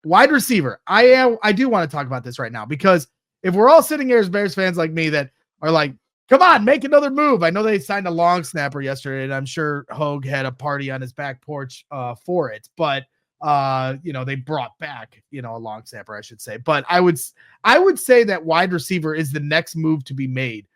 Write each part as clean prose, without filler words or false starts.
wide receiver. I do want to talk about this right now because if we're all sitting here as Bears fans like me that are like, come on, make another move. I know they signed a long snapper yesterday, and I'm sure Hogue had a party on his back porch for it. But they brought back, a long snapper, I should say. But I would say that wide receiver is the next move to be made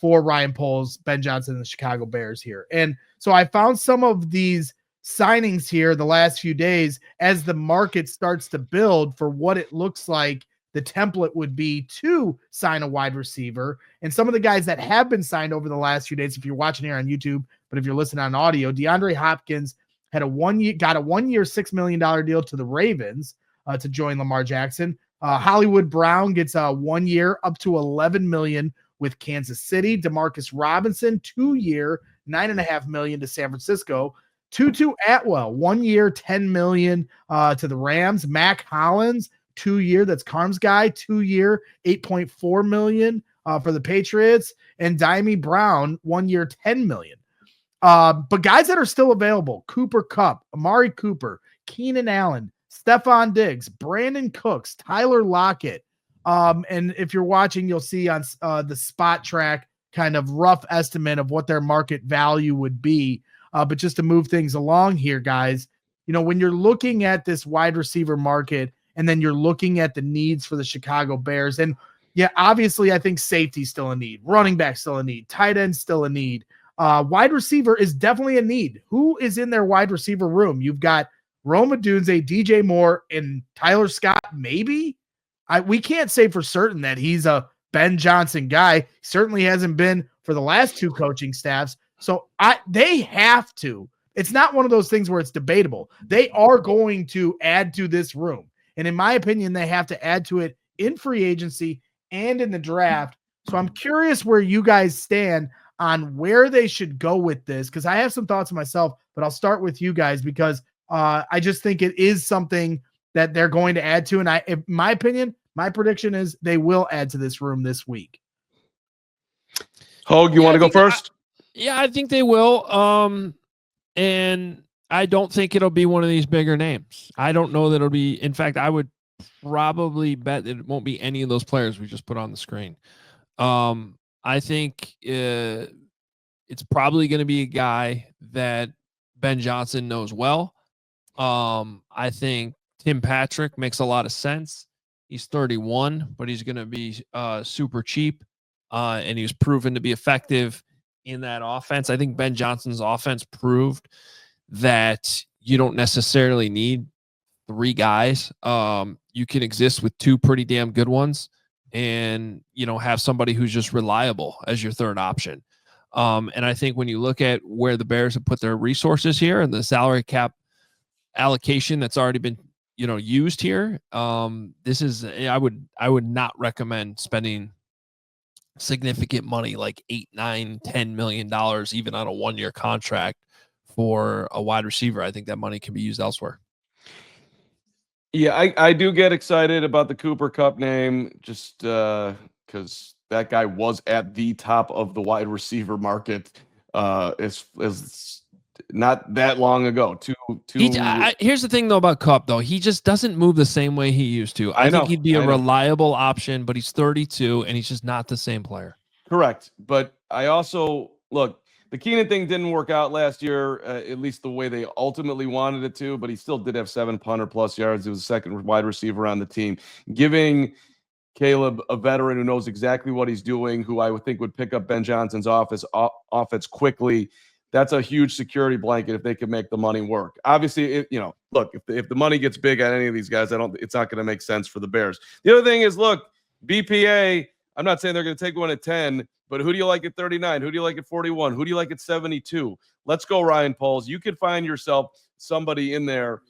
for Ryan Poles, Ben Johnson, and the Chicago Bears here. And so I found some of these signings here the last few days as the market starts to build for what it looks like the template would be to sign a wide receiver. And some of the guys that have been signed over the last few days, if you're watching here on YouTube, but if you're listening on audio, DeAndre Hopkins got a 1 year, $6 million deal to the Ravens to join Lamar Jackson. Hollywood Brown gets a 1 year up to $11 million with Kansas City. DeMarcus Robinson, 2 year, $9.5 million to San Francisco. Tutu Atwell, 1 year, $10 million to the Rams. Mac Hollins, 2 year, that's Carm's guy, 2 year, $8.4 million for the Patriots. And Dimey Brown, 1 year, $10 million. But guys that are still available: Cooper Kupp, Amari Cooper, Keenan Allen, Stephon Diggs, Brandon Cooks, Tyler Lockett. And if you're watching, you'll see on the Spot Track kind of rough estimate of what their market value would be. But just to move things along here, guys, when you're looking at this wide receiver market and then you're looking at the needs for the Chicago Bears, and yeah, obviously I think safety's still a need, running back still a need, tight end still a need. Wide receiver is definitely a need. Who is in their wide receiver room? You've got Rome Odunze, DJ Moore, and Tyler Scott, maybe? We can't say for certain that he's a Ben Johnson guy. He certainly hasn't been for the last two coaching staffs. So they have to. It's not one of those things where it's debatable. They are going to add to this room. And in my opinion, they have to add to it in free agency and in the draft. So I'm curious where you guys stand on where they should go with this, because I have some thoughts myself, but I'll start with you guys because I just think it is something that they're going to add to. And in my opinion, my prediction is they will add to this room this week. Hogue, you want to go first? I think they will. And I don't think it'll be one of these bigger names. I don't know that it'll be. In fact, I would probably bet that it won't be any of those players we just put on the screen. I think it's probably going to be a guy that Ben Johnson knows well. I think Tim Patrick makes a lot of sense. He's 31, but he's going to be super cheap, and he was proven to be effective in that offense. I think Ben Johnson's offense proved that you don't necessarily need three guys. You can exist with two pretty damn good ones and, have somebody who's just reliable as your third option. And I think when you look at where the Bears have put their resources here and the salary cap allocation that's already been, used here, this is, I would not recommend spending significant money like $8, $9, $10 million, even on a 1 year contract for a wide receiver. I think that money can be used elsewhere. Yeah, I do get excited about the Cooper Kupp name just because that guy was at the top of the wide receiver market is not that long ago. Here's the thing, though, about Kupp, though. He just doesn't move the same way he used to. I think he'd be a reliable option, but he's 32, and he's just not the same player. Correct. But I also, look, the Keenan thing didn't work out last year, at least the way they ultimately wanted it to, but he still did have 700+ yards. He was the second wide receiver on the team. Giving Caleb, a veteran who knows exactly what he's doing, who I would think would pick up Ben Johnson's offense quickly, that's a huge security blanket if they can make the money work. Obviously, look, if the money gets big on any of these guys, it's not going to make sense for the Bears. The other thing is, look, BPA, I'm not saying they're going to take one at 10, but who do you like at 39? Who do you like at 41? Who do you like at 72? Let's go, Ryan Poles. You could find yourself somebody in there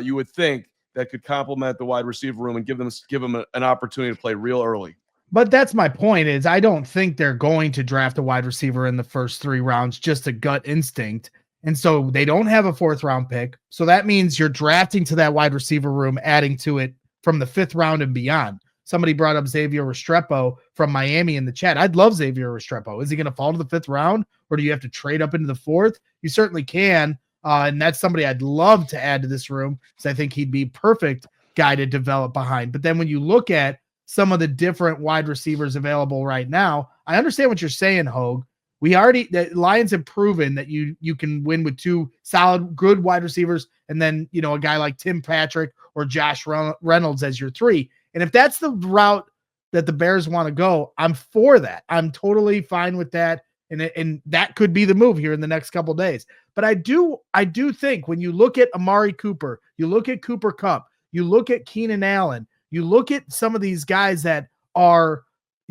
you would think that could complement the wide receiver room and give them an opportunity to play real early. But that's my point is I don't think they're going to draft a wide receiver in the first 3 rounds, just a gut instinct. And so they don't have a 4th round pick. So that means you're drafting to that wide receiver room, adding to it from the 5th round and beyond. Somebody brought up Xavier Restrepo from Miami in the chat. I'd love Xavier Restrepo. Is he going to fall to the 5th round, or do you have to trade up into the 4th? You certainly can. And that's somebody I'd love to add to this room because I think he'd be perfect guy to develop behind. But then when you look at some of the different wide receivers available right now, I understand what you're saying, Hogue. The Lions have proven that you can win with two solid, good wide receivers, and then a guy like Tim Patrick or Josh Reynolds as your three. And if that's the route that the Bears want to go, I'm for that. I'm totally fine with that, and that could be the move here in the next couple of days. But I do think when you look at Amari Cooper, you look at Cooper Kupp, you look at Keenan Allen, you look at some of these guys that are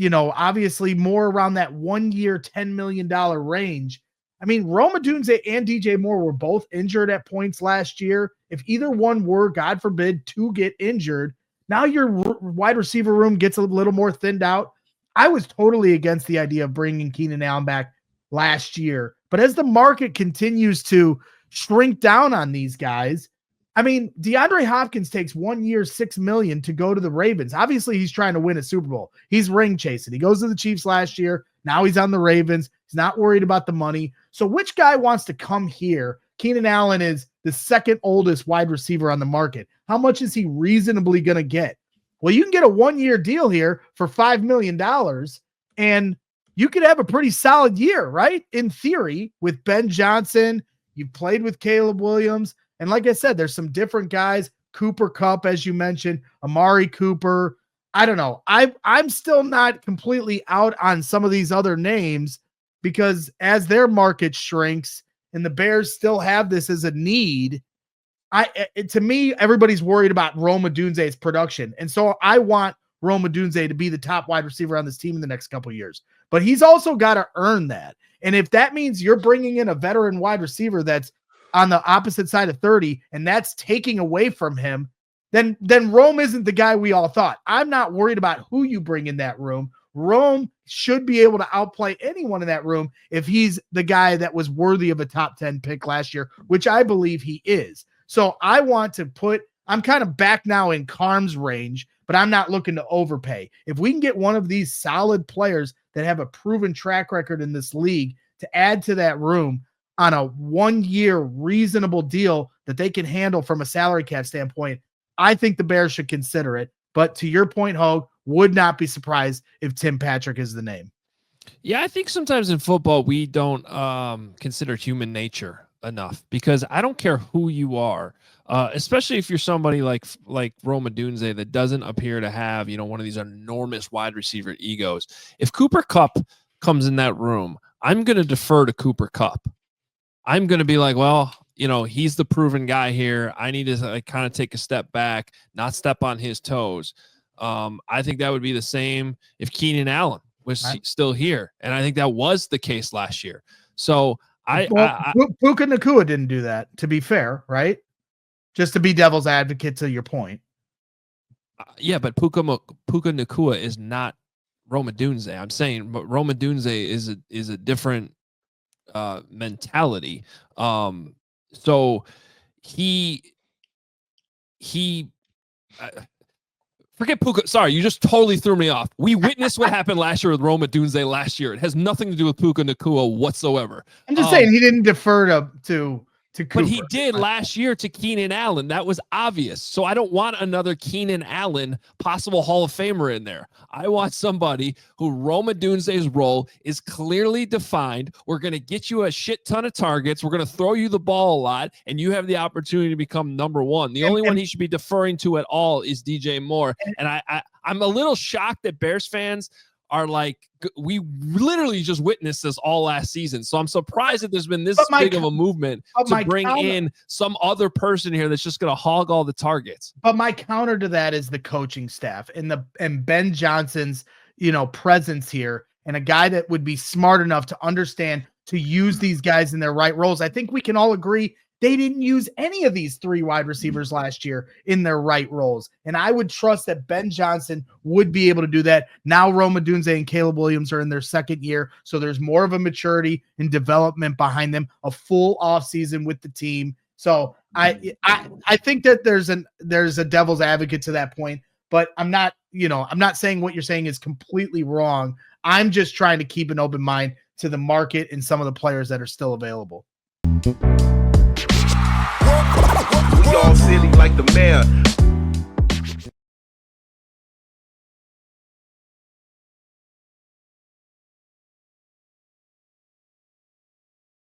obviously more around that 1 year, $10 million range. I mean, Rome Odunze and DJ Moore were both injured at points last year. If either one were, God forbid, to get injured, now your wide receiver room gets a little more thinned out. I was totally against the idea of bringing Keenan Allen back last year. But as the market continues to shrink down on these guys, I mean, DeAndre Hopkins takes 1 year, $6 million to go to the Ravens. Obviously, he's trying to win a Super Bowl. He's ring chasing. He goes to the Chiefs last year. Now he's on the Ravens. He's not worried about the money. So which guy wants to come here? Keenan Allen is the second oldest wide receiver on the market. How much is he reasonably going to get? Well, you can get a 1 year deal here for $5 million, and you could have a pretty solid year, right? In theory, with Ben Johnson. You've played with Caleb Williams. And like I said, there's some different guys, Cooper Kupp, as you mentioned, Amari Cooper. I don't know. I'm still not completely out on some of these other names because as their market shrinks and the Bears still have this as a need, to me, everybody's worried about Rome Odunze's production. And so I want Rome Odunze to be the top wide receiver on this team in the next couple of years. But he's also got to earn that. And if that means you're bringing in a veteran wide receiver that's on the opposite side of 30, and that's taking away from him, then Rome isn't the guy we all thought. I'm not worried about who you bring in that room. Rome should be able to outplay anyone in that room if he's the guy that was worthy of a top 10 pick last year, which I believe he is. So I'm kind of back now in Carm's range, but I'm not looking to overpay. If we can get one of these solid players that have a proven track record in this league to add to that room on a 1 year reasonable deal that they can handle from a salary cap standpoint, I think the Bears should consider it. But to your point, Hogue, would not be surprised if Tim Patrick is the name. Yeah, I think sometimes in football we don't consider human nature enough, because I don't care who you are, especially if you're somebody like Rome Odunze that doesn't appear to have one of these enormous wide receiver egos. If Cooper Kupp comes in that room, I'm going to defer to Cooper Kupp. I'm going to be like, well, he's the proven guy here. I need to kind of take a step back, not step on his toes. I think that would be the same if Keenan Allen was still here. And I think that was the case last year. So Puka Nacua didn't do that, to be fair, right? Just to be devil's advocate to your point. Yeah, but Puka Nacua is not Rome Odunze. I'm saying, but Rome Odunze is a different mentality. So he forget Puka. Sorry, you just totally threw me off. We witnessed what happened last year with Rome Odunze last year. It has nothing to do with Puka Nacua whatsoever. I'm just saying he didn't defer to Cooper. But he did last year to Keenan Allen. That was obvious. So I don't want another Keenan Allen possible Hall of Famer in there. I want somebody who Rome Odunze's role is clearly defined. We're going to get you a shit ton of targets. We're going to throw you the ball a lot, and you have the opportunity to become number one. The only one he should be deferring to at all is DJ Moore. And I'm a little shocked that Bears fans are like, we literally just witnessed this all last season. So I'm surprised that there's been this big of a movement to bring in some other person here that's just going to hog all the targets. But my counter to that is the coaching staff and Ben Johnson's, presence here, and a guy that would be smart enough to understand to use these guys in their right roles. I think we can all agree they didn't use any of these three wide receivers last year in their right roles. And I would trust that Ben Johnson would be able to do that. Now Rome Odunze and Caleb Williams are in their second year, so there's more of a maturity and development behind them, a full offseason with the team. So I think that there's a devil's advocate to that point, but I'm not saying what you're saying is completely wrong. I'm just trying to keep an open mind to the market and some of the players that are still available. We all silly like the mayor.